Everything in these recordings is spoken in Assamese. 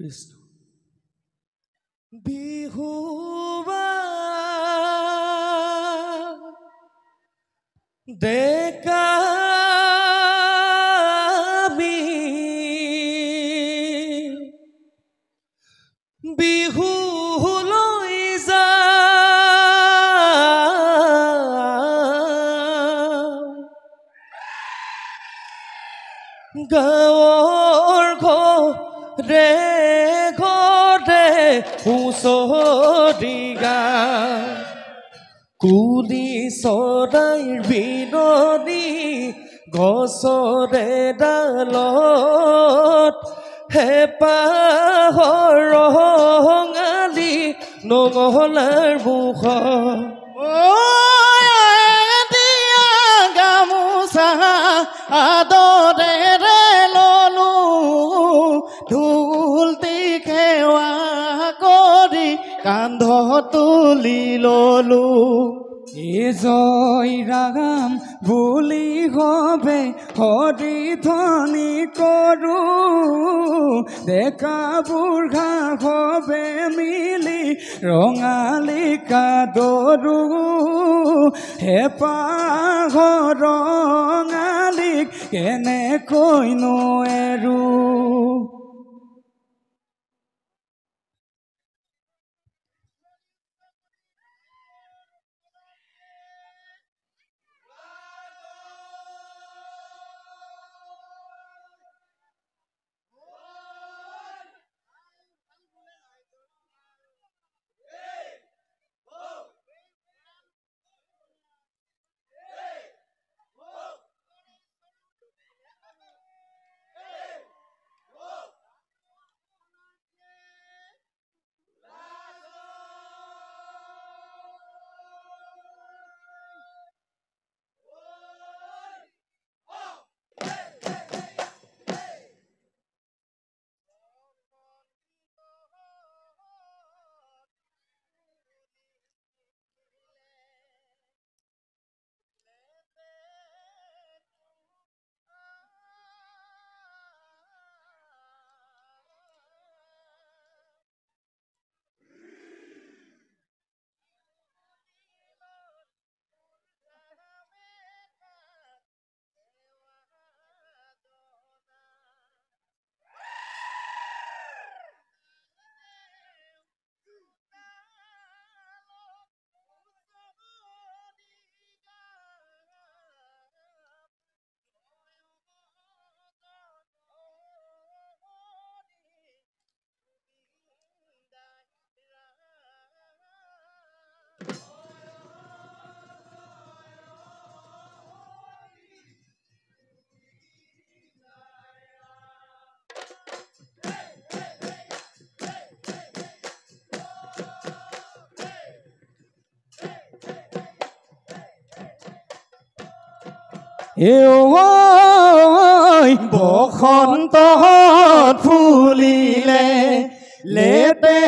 কৃষ্ণ বিহুবা দেখাবি বিহু লৈ যা গাঁৱৰ ঘৰে ঘৰে হুঁচৰি গায় কুলি চৰাইৰ বিননি গছৰে ডালত হেঁপাহৰ ৰঙালী নঙলাৰ মুখত গামোচা আদৰেৰে ললো ঢোলটি খেৱা কৰি কান্ধত তুলি ললো জয় ৰাম বুলি হবে হৰি ধ্বনি কৰো ডেকা বুঢ়া হবে মিলি ৰঙালী কাদৰো হেঁপাহ ৰঙালীক কেনেকৈনো এৰো বসন্তত ফুলিলে লেতেকুৱাম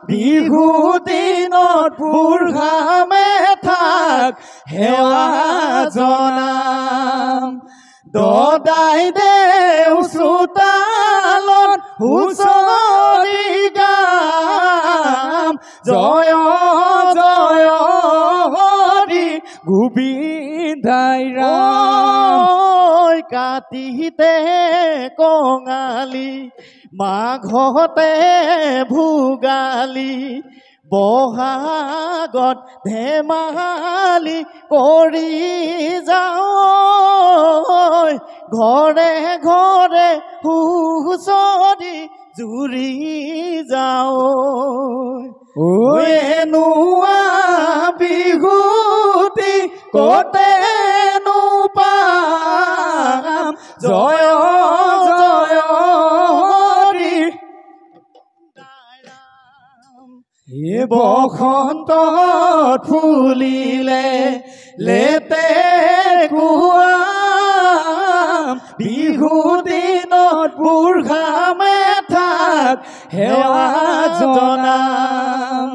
বিহু দিনত বুঢ়া মেথাক সেৱা জনাম দদাই দেও চোতালত হুঁচৰি গাম জয় জয় গোবিন্দাই ৰাম কাতিতে কঙালী মাঘতে ভোগালী বহাগত ধেমালি কৰি যাওঁ ঘৰে ঘৰে হুঁচৰি জুৰি যাওঁ এনুৱা বিহুটি কতেনো পাম জয় জয় হে বসন্তত ফুলিলে লেতেকুৱাম বিহু দিনত বুঢ়া মেথাক সেৱা জনাম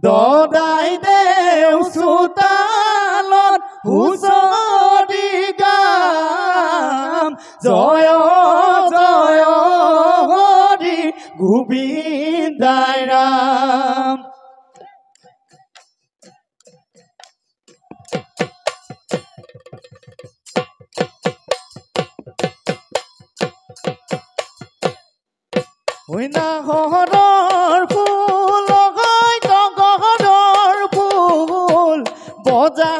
দদাই দেও চোতালত হুঁচৰি গাম জয় নাহৰৰ ফুল হয় টগৰৰ ফুল বজা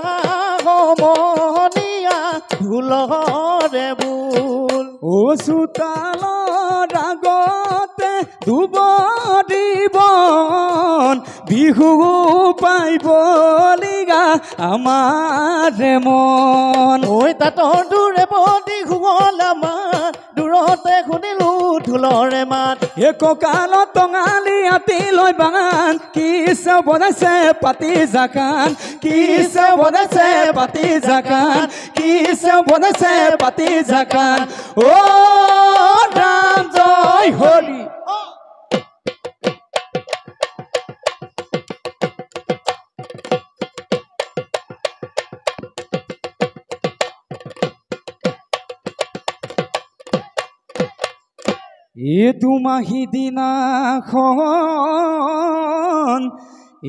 সমনীয়া ঢোলৰে বোল ও চোতালৰ আগতে দুবৰিবন বিহু পাইবলিগা আমাৰ মন ঐ তাতৰ দূৰে বদি শুৱল আমাৰ দূৰতে শুনিলো ঢোলৰে মাত এ কঁকালত টঙালি আতি লৈ বাগান কিছে বনাইছে পাতি জাকান কিছে বনাইছে পাতি জাকান কিছে বনাইছে পাতি জাকান ও ৰাম জয় হৰি এ দুমাহী দিনাখন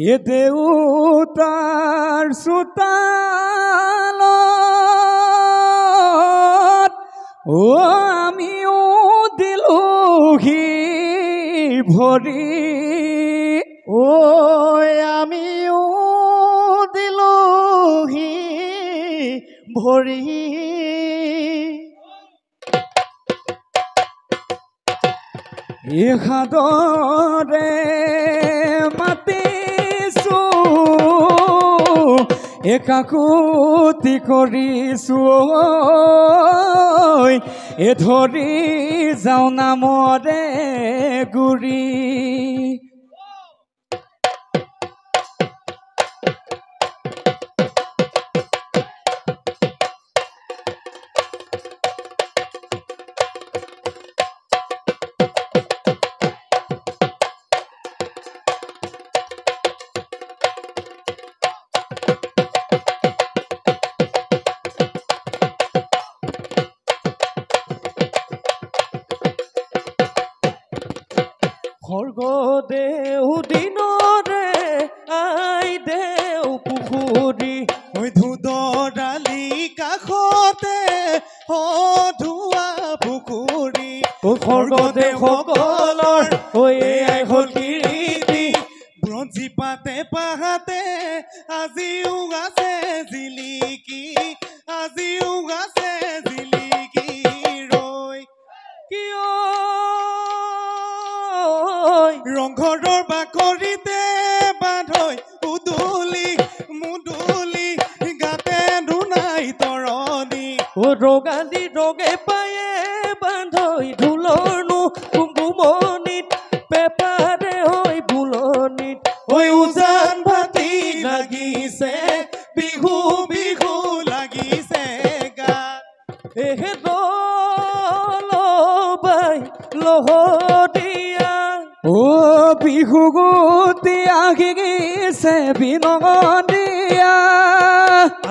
এ দেউতাৰ চোতালত ও আমিও দিলোহি ভৰি ঐ আমিও দিলোহি ভৰি এহাদৰে মাতিছো একাকুতি কৰিছো এ ধৰি যাওঁ নামৰে গুৰি স্বৰ্গদেউ দিনৰে আই দেউ পুখুৰী ঐ ধুদৰালি কাষতে ধোৱা পুখুৰী স্বৰ্গদেউ সকলৰ আই হ'ল কীৰ্তি ব্ৰঞ্জি পাতে পাহাতে আজিও আছে জিলিকি আজিও আছে জিলিকি ৰৈ কিয় ৰংঘৰৰ বাকৰিতে বান্ধৈ উদুলি মুদুলি গাতে দুনাই তৰণি ৰগালি ৰগে পায়ে বান্ধৈ ঢোলৰনো কুমকুমনিত পেপাৰে হৈ বুলনিত উজান ভাতি লাগিছে বিহু বিহু লাগিছে গাত এহে দলবাই লহদিয়া ও বিহু গুটি আহিছে বিনগনিয়া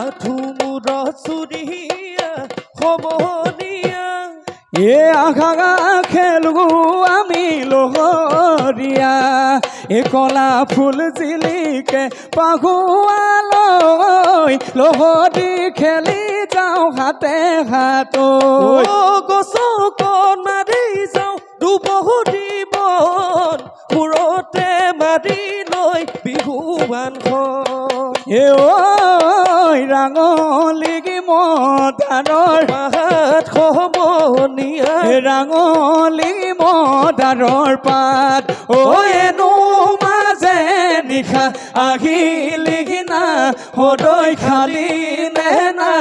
আঠু মূৰত চুৰিয়া সমনীয়া এ আঘা খেলো আমি লহৰীয়া এ কলা ফুল জিলিকে পাহুৱালৈ লহৰী খেলি যাওঁ হাতে হাতৈ গছক মাৰি যাওঁ দুবহৰি বন মূৰতে মাৰি লৈ বিহুৱানখন এ ঐ ৰাঙলী মদাৰৰ পাত সমনীয়া ৰাঙলী মদাৰৰ পাত ঐ এনো মাজে নিশা আহিলি না সদৈ খালি নে না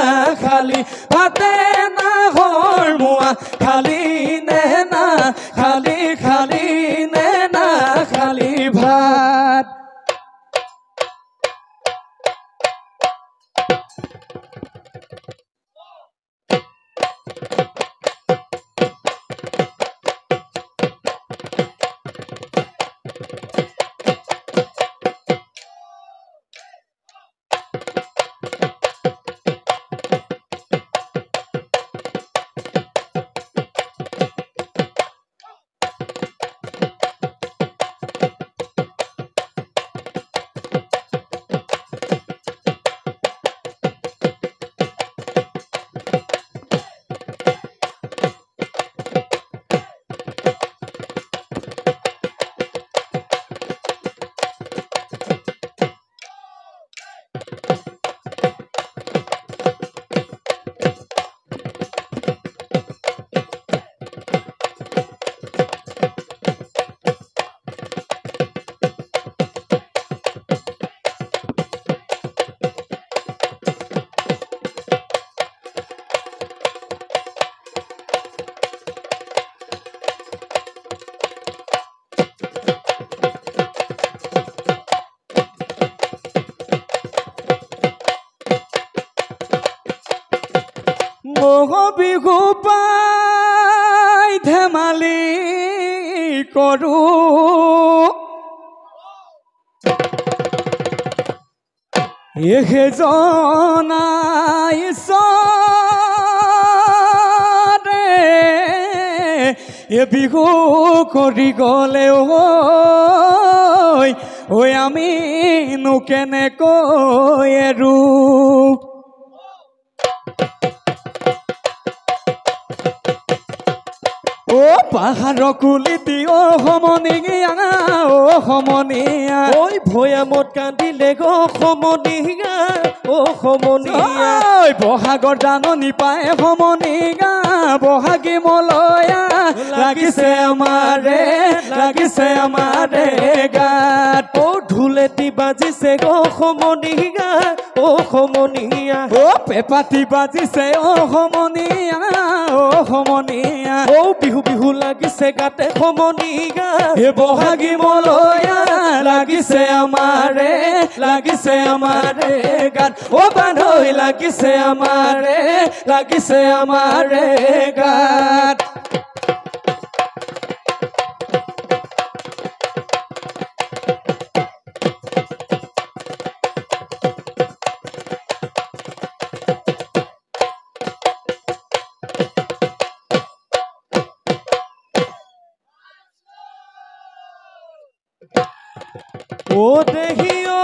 খালি ভাতে নাহৰ মোৱা খালি নে না খালি খালি নে না খালি ভাত বিহু পাই ধেমালি কৰো জনাই ঈশ্বৰে বিহু কৰি গ'লে ঐ আমিনো কেনেকৈ এৰো পাহাৰৰ কুলিতি সমনীয়া সমনীয়া ঐ ভৈয়ামত কান্দিলে গো সমনীয়া সমনীয়া বহাগৰ জাননী পায় সমনীয়া বহাগী মলয়া লাগিছে আমাৰে গাত ঢোলেটি বাজিছে গো সমনীয়া সমনীয়া পেপাতি বাজিছে সমনীয়া সমনীয়া বিহু বিহু লাগিছে গাতে সমনীয়া বহাগী মলয়া লাগিছে আমাৰে গাত বান্ধৈ লাগিছে আমাৰে গাত দেহিও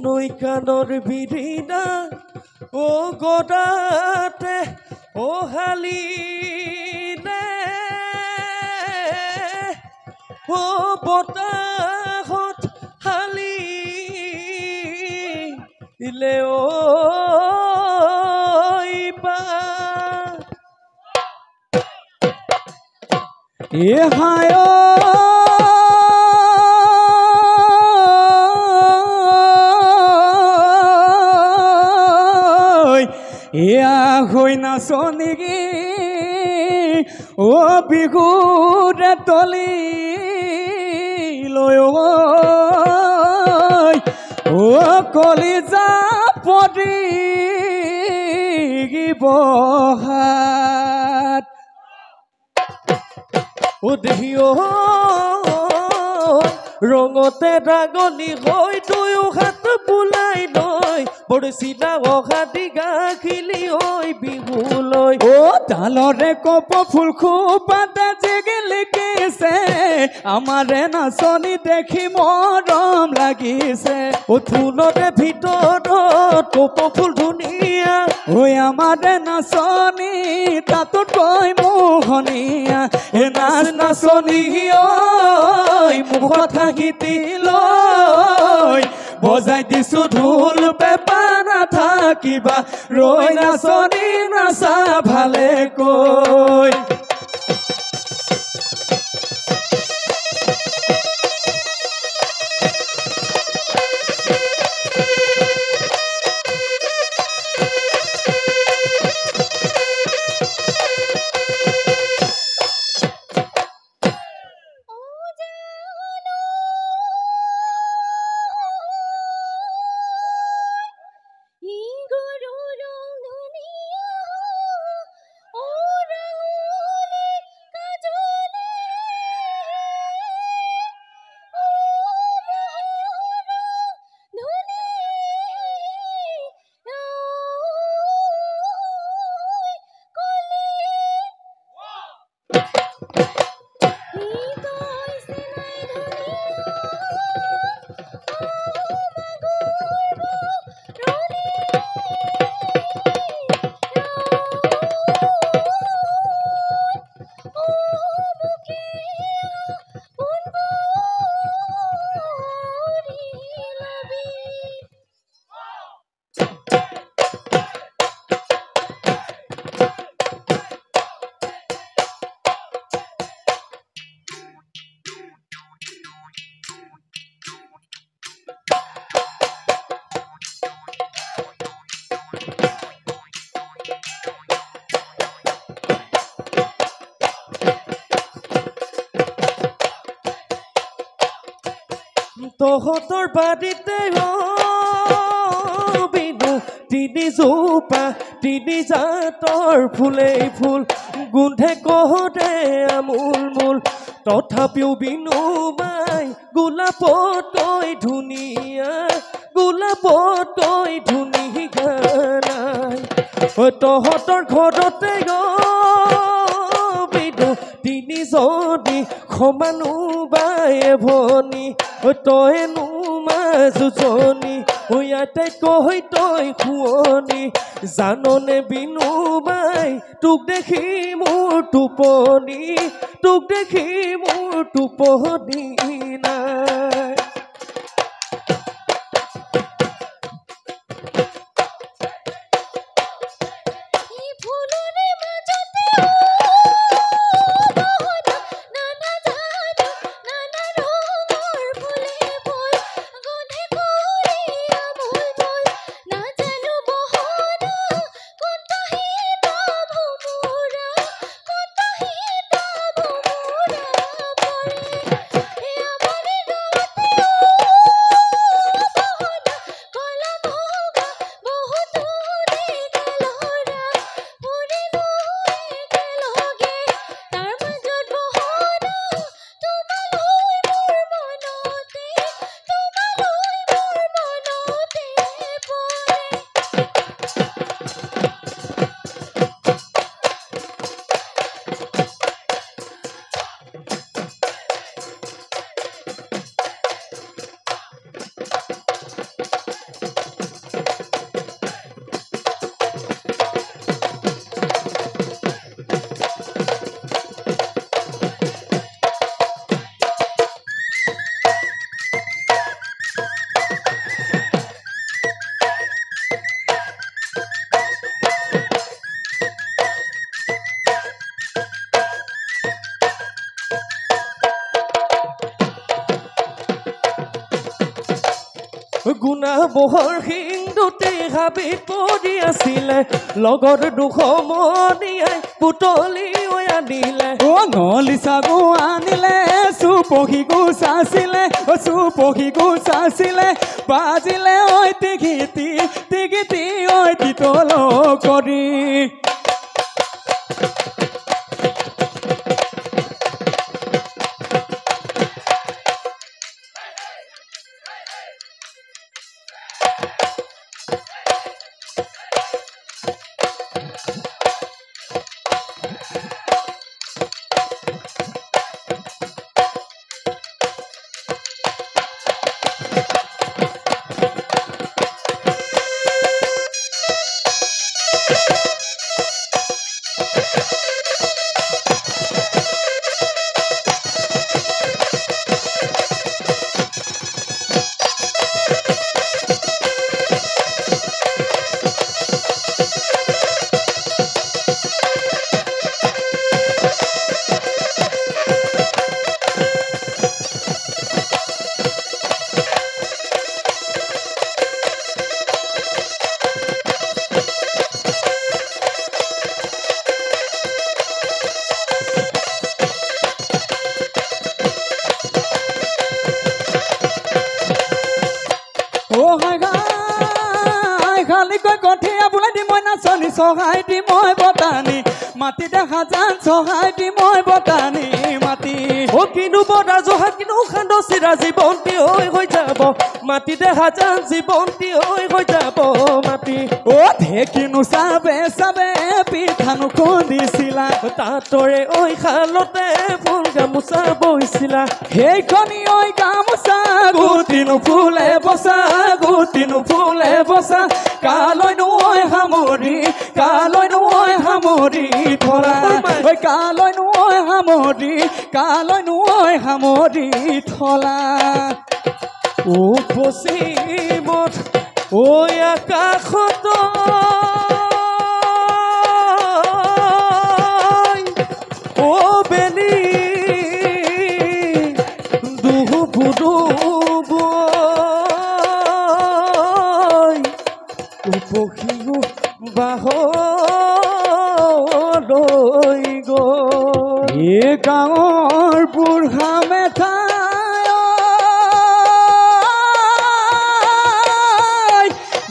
নৈ কাণৰ বিৰিণা গদাতে হালিলে বতাহত হালিলে হায় এয়া হৈ নাচনি বিহুৰে তলি লৈ কলিজা পৰি বহাত দেহিও ৰঙতে ৰাগনি হৈ দুয়ো হাত বোলাই লৈ বৰচিলা অহা দিগা খিলি বিহুলৈ তালৰে কপ ফুল খোপাতে জিগিলিকিছে আমাৰে নাচনি দেখি মৰম লাগিছে ফুলৰে ভিতৰত কপ ফুল ধুনীয়া আমাৰে নাচনি তাতোতকৈ মোহনীয়া নাচ নাচনি মুখত হাঁহিতি লৈ বজাই দিছো ঢোল পেঁপা নাথাকিবা ৰৈ নাচনি নাচা ভালেকৈ তহঁতৰ বাৰীতে বিনু তিনিজোপা তিনি জাতৰ ফুলেই ফুল গোন্ধে কহতে আমোল মোল তথাপিও বিনু বাই গোলাপতকৈ ধুনীয়া নাই তহঁতৰ ঘৰতে বিনু তিনিজনী সমানো বাই ভনী তইনো মাজুজনী ইয়াতে কৈ তই শুৱনি জাননে বিনু বাই তোক দেখি মোৰ টোপনি নাই গুণা বহৰ সিন্ধুতে হাবিত পৰি আছিলে লগৰ দুসমনীয়াই পুতলি আনিলে নলি চাগু আনিলে চুপহি গুচাছিলে বাজিলে ঐ টিঘিতি ঐ তিতল কৰি সহায় দি মই বটানি মাটি দেখা যান সহায় দি মই বটানি মাটি কিনো বৰা জহা কিনো খান্দ চিৰা জীৱন্তী হৈ যাব মাটি দেখা যান জীৱন্তী হৈ যাব মাটি ঢেকিনো চাবে পিঠানো খুন্দিছিলা তাতৰে শালতে ফুল গামোচা বৈছিলা সেইখনি গামোচা গুটিনো ফুলে বচা কালৈনো সামৰি থলা কালৈনো সামৰি থলা পশ্চিমত আকাশত বেলি পখিও বাহলৈ গ'ল গাঁৱৰ বুঢ়া মেঠাই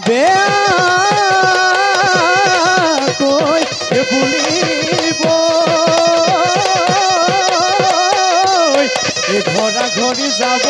বেয়াকৈ ফুলিব ঘৰা ঘৰি যাব